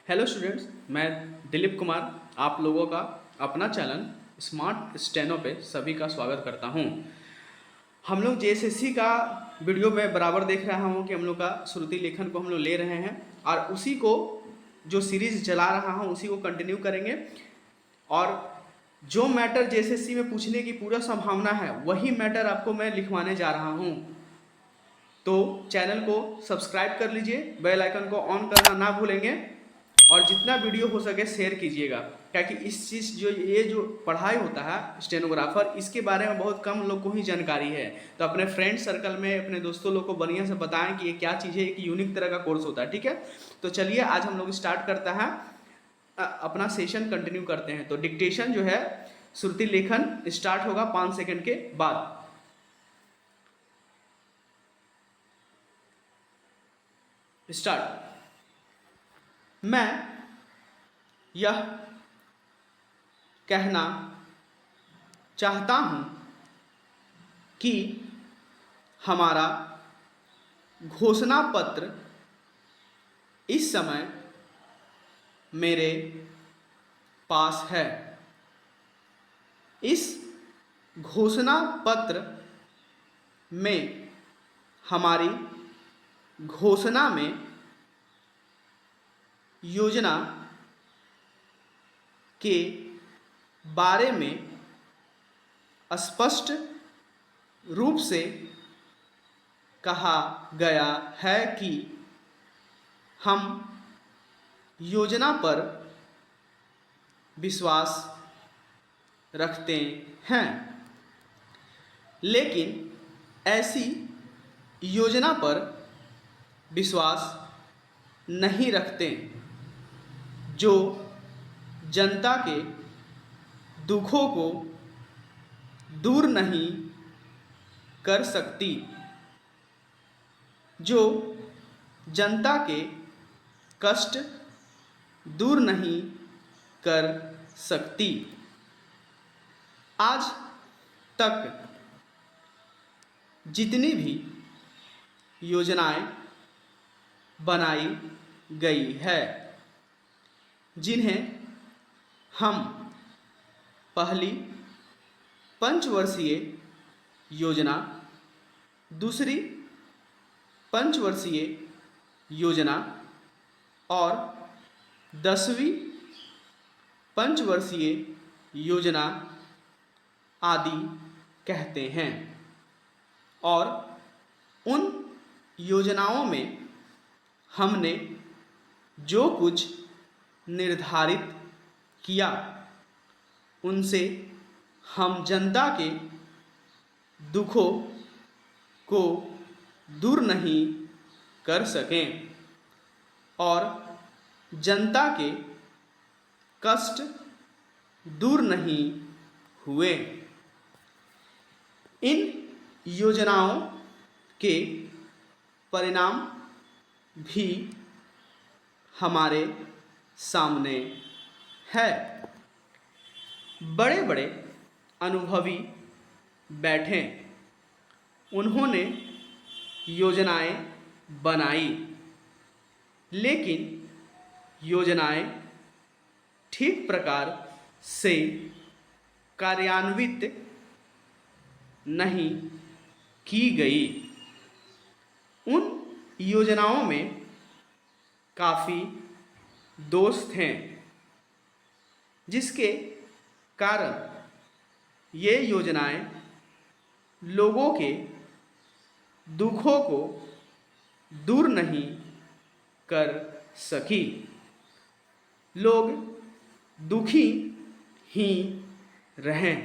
Hello students, मैं दिलीप कुमार आप लोगों का अपना चैनल स्मार्ट स्टेनो पे सभी का स्वागत करता हूं। हम लोग जेएसएससी का वीडियो में बराबर देख रहा हूं कि हम लोग का श्रुति लेखन को हम लोग ले रहे हैं और उसी को जो सीरीज चला रहा हूं उसी को कंटिन्यू करेंगे। और जो मैटर जेएसएससी में पूछने की पूरा संभावना है वही मैटर आपको मैं लिखवाने जा रहा हूं। तो चैनल को सब्सक्राइब कर लीजिए, बेल आइकन को ऑन करना ना भूलेंगे और जितना वीडियो हो सके शेयर कीजिएगा, क्योंकि इस चीज़ ये जो पढ़ाई होता है स्टेनोग्राफर, इसके बारे में बहुत कम लोग को ही जानकारी है। तो अपने फ्रेंड सर्कल में अपने दोस्तों लोग को बढ़िया से बताएं कि ये क्या चीज़ है, एक यूनिक तरह का कोर्स होता है। ठीक है, तो चलिए आज हम लोग स्टार्ट करता है, अपना सेशन कंटिन्यू करते हैं। तो डिक्टेशन जो है श्रुति लेखन स्टार्ट होगा 5 सेकंड के बाद। स्टार्ट। मैं यह कहना चाहता हूं कि हमारा घोषणा पत्र इस समय मेरे पास है। इस घोषणा पत्र में हमारी घोषणा में योजना के बारे में स्पष्ट रूप से कहा गया है कि हम योजना पर विश्वास रखते हैं, लेकिन ऐसी योजना पर विश्वास नहीं रखते जो जनता के दुखों को दूर नहीं कर सकती, जो जनता के कष्ट दूर नहीं कर सकती। आज तक जितनी भी योजनाएं बनाई गई है, जिन्हें हम पहली पंचवर्षीय योजना, दूसरी पंचवर्षीय योजना और 10वीं पंचवर्षीय योजना आदि कहते हैं, और उन योजनाओं में हमने जो कुछ निर्धारित किया उनसे हम जनता के दुखों को दूर नहीं कर सकें और जनता के कष्ट दूर नहीं हुए। इन योजनाओं के परिणाम भी हमारे सामने है। बड़े बड़े अनुभवी बैठे, उन्होंने योजनाएं बनाई, लेकिन योजनाएं ठीक प्रकार से कार्यान्वित नहीं की गई। उन योजनाओं में काफ़ी दोष हैं, जिसके कारण ये योजनाएं लोगों के दुखों को दूर नहीं कर सकी। लोग दुखी ही रहें।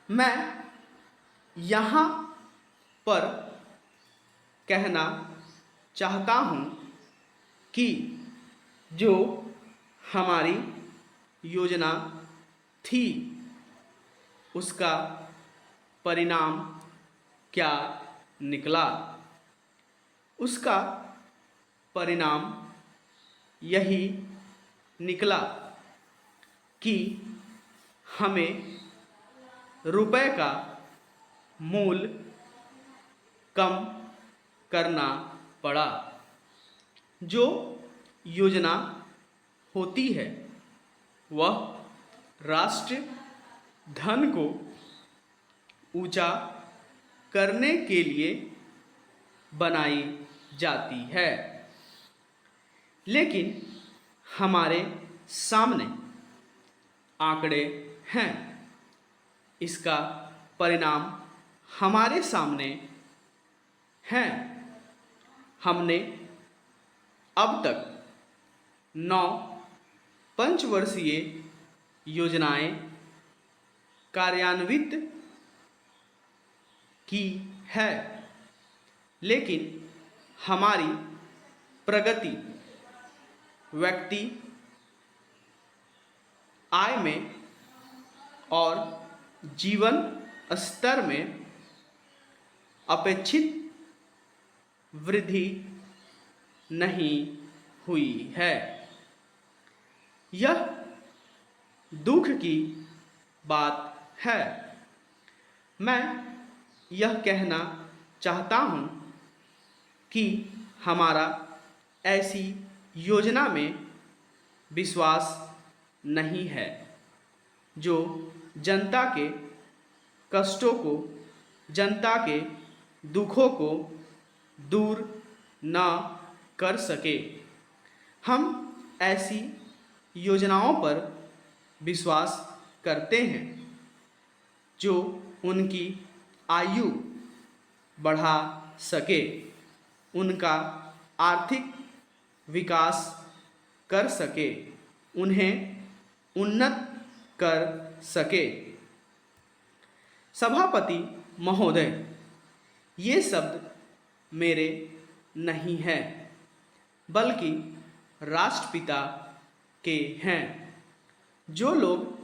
मैं यहाँ पर कहना चाहता हूँ कि जो हमारी योजना थी उसका परिणाम क्या निकला। उसका परिणाम यही निकला कि हमें रुपए का मूल्य कम करना पड़ा। जो योजना होती है वह राष्ट्र धन को ऊंचा करने के लिए बनाई जाती है, लेकिन हमारे सामने आंकड़े हैं। इसका परिणाम हमारे सामने हैं। हमने अब तक 9 पंचवर्षीय योजनाएं कार्यान्वित की है, लेकिन हमारी प्रगति व्यक्ति आय में और जीवन स्तर में अपेक्षित वृद्धि नहीं हुई है। यह दुख की बात है। मैं यह कहना चाहता हूँ कि हमारा ऐसी योजना में विश्वास नहीं है जो जनता के कष्टों को, जनता के दुखों को दूर न कर सके। हम ऐसी योजनाओं पर विश्वास करते हैं जो उनकी आयु बढ़ा सके, उनका आर्थिक विकास कर सके, उन्हें उन्नत कर सके। सभापति महोदय, ये शब्द मेरे नहीं हैं, बल्कि राष्ट्रपिता के हैं। जो लोग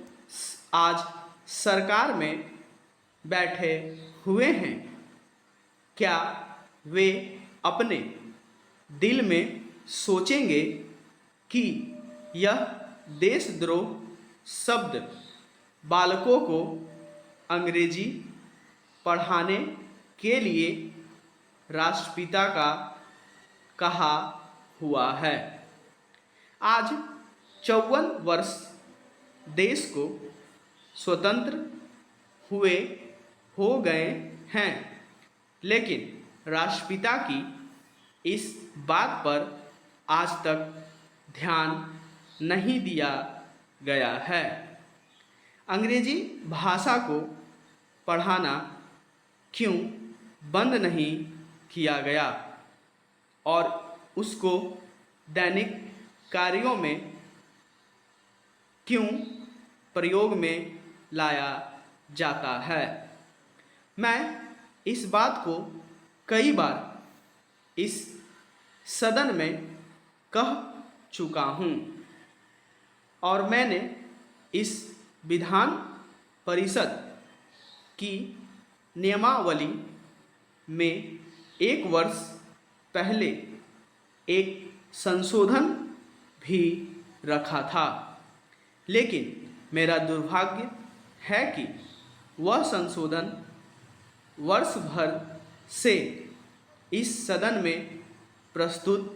आज सरकार में बैठे हुए हैं, क्या वे अपने दिल में सोचेंगे कि यह देशद्रोह शब्द बालकों को अंग्रेजी पढ़ाने के लिए राष्ट्रपिता का कहा हुआ है? आज 54 वर्ष देश को स्वतंत्र हुए हो गए हैं, लेकिन राष्ट्रपिता की इस बात पर आज तक ध्यान नहीं दिया गया है। अंग्रेजी भाषा को पढ़ाना क्यों बंद नहीं किया गया और उसको दैनिक कार्यों में क्यों प्रयोग में लाया जाता है? मैं इस बात को कई बार इस सदन में कह चुका हूँ और मैंने इस विधान परिषद की नियमावली में 1 वर्ष पहले एक संशोधन भी रखा था, लेकिन मेरा दुर्भाग्य है कि वह संशोधन वर्ष भर से इस सदन में प्रस्तुत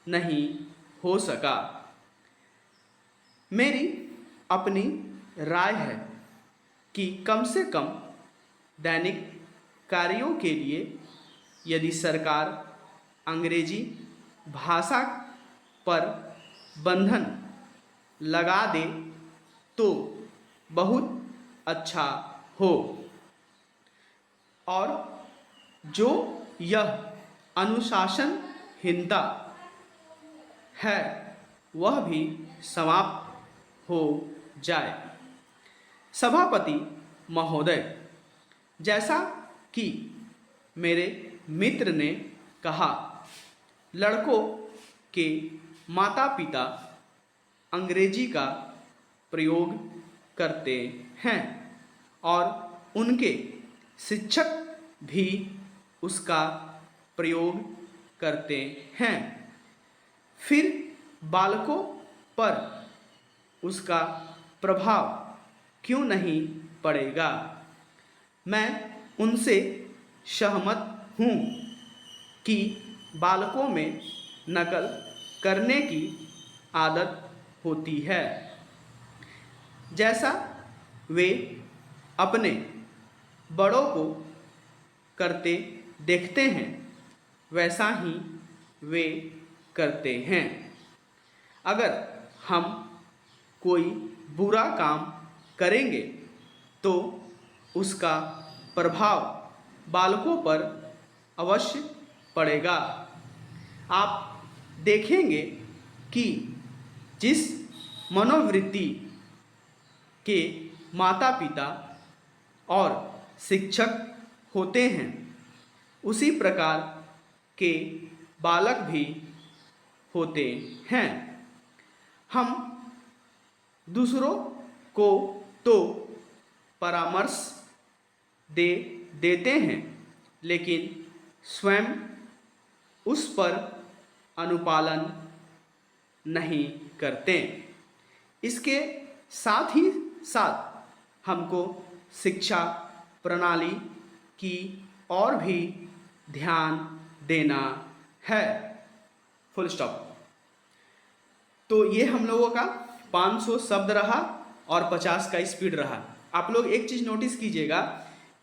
नहीं हो सका। मेरी अपनी राय है कि कम से कम दैनिक कार्यों के लिए यदि सरकार अंग्रेजी भाषा पर बंधन लगा दे तो बहुत अच्छा हो, और जो यह अनुशासनहीनता है वह भी समाप्त हो जाए। सभापति महोदय, जैसा कि मेरे मित्र ने कहा, लड़कों के माता पिता अंग्रेजी का प्रयोग करते हैं और उनके शिक्षक भी उसका प्रयोग करते हैं, फिर बालकों पर उसका प्रभाव क्यों नहीं पड़ेगा? मैं उनसे सहमत हूँ कि बालकों में नकल करने की आदत होती है। जैसा वे अपने बड़ों को करते देखते हैं वैसा ही वे करते हैं। अगर हम कोई बुरा काम करेंगे तो उसका प्रभाव बालकों पर अवश्य पड़ेगा। आप देखेंगे कि जिस मनोवृत्ति के माता पिता और शिक्षक होते हैं उसी प्रकार के बालक भी होते हैं। हम दूसरों को तो परामर्श दे देते हैं लेकिन स्वयं उस पर अनुपालन नहीं करते। इसके साथ ही साथ हमको शिक्षा प्रणाली की और भी ध्यान देना है। Full stop. तो ये हम लोगों का 500 शब्द रहा और 50 का स्पीड रहा। आप लोग एक चीज़ नोटिस कीजिएगा,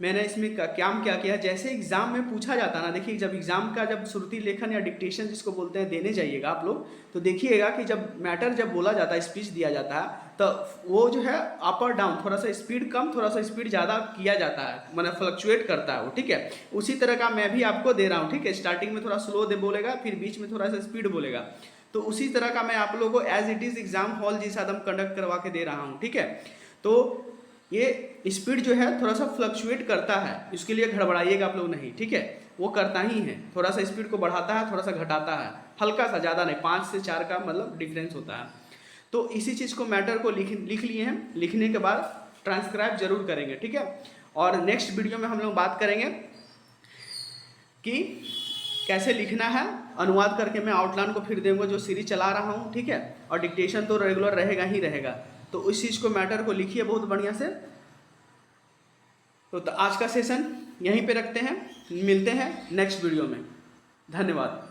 मैंने इसमें क्या किया, जैसे एग्जाम में पूछा जाता ना, देखिए जब एग्जाम का जब श्रुति लेखन या डिक्टेशन जिसको बोलते हैं देने जाइएगा आप लोग, तो देखिएगा कि जब बोला जाता है, स्पीच दिया जाता है, तो वो जो है अप और डाउन, थोड़ा सा स्पीड कम थोड़ा सा स्पीड ज़्यादा किया जाता है, मतलब फ्लक्चुएट करता है वो, ठीक है। उसी तरह का मैं भी आपको दे रहा हूँ, ठीक है। स्टार्टिंग में थोड़ा स्लो बोलेगा, फिर बीच में थोड़ा सा स्पीड बोलेगा, तो उसी तरह का मैं आप लोगों को as it is exam hall जिस हम कंडक्ट करवा के दे रहा हूँ, ठीक है। तो ये स्पीड जो है थोड़ा सा फ्लक्चुएट करता है, इसके लिए घबराइएगा आप लोग नहीं, ठीक है। वो करता ही है, थोड़ा सा स्पीड को बढ़ाता है, थोड़ा सा घटाता है, हल्का सा, ज़्यादा नहीं, 5 से 4 का मतलब डिफरेंस होता है। तो इसी चीज़ को मैटर को लिख लिए हैं। लिखने के बाद ट्रांसक्राइब जरूर करेंगे, ठीक है। और नेक्स्ट वीडियो में हम लोग बात करेंगे कि कैसे लिखना है, अनुवाद करके मैं आउटलाइन को फिर दूंगा जो सीरीज चला रहा हूँ, ठीक है। और डिक्टेशन तो रेगुलर रहेगा ही रहेगा। तो उस चीज़ को मैटर को लिखिए बहुत बढ़िया से। तो आज का सेशन यहीं पे रखते हैं, मिलते हैं नेक्स्ट वीडियो में। धन्यवाद।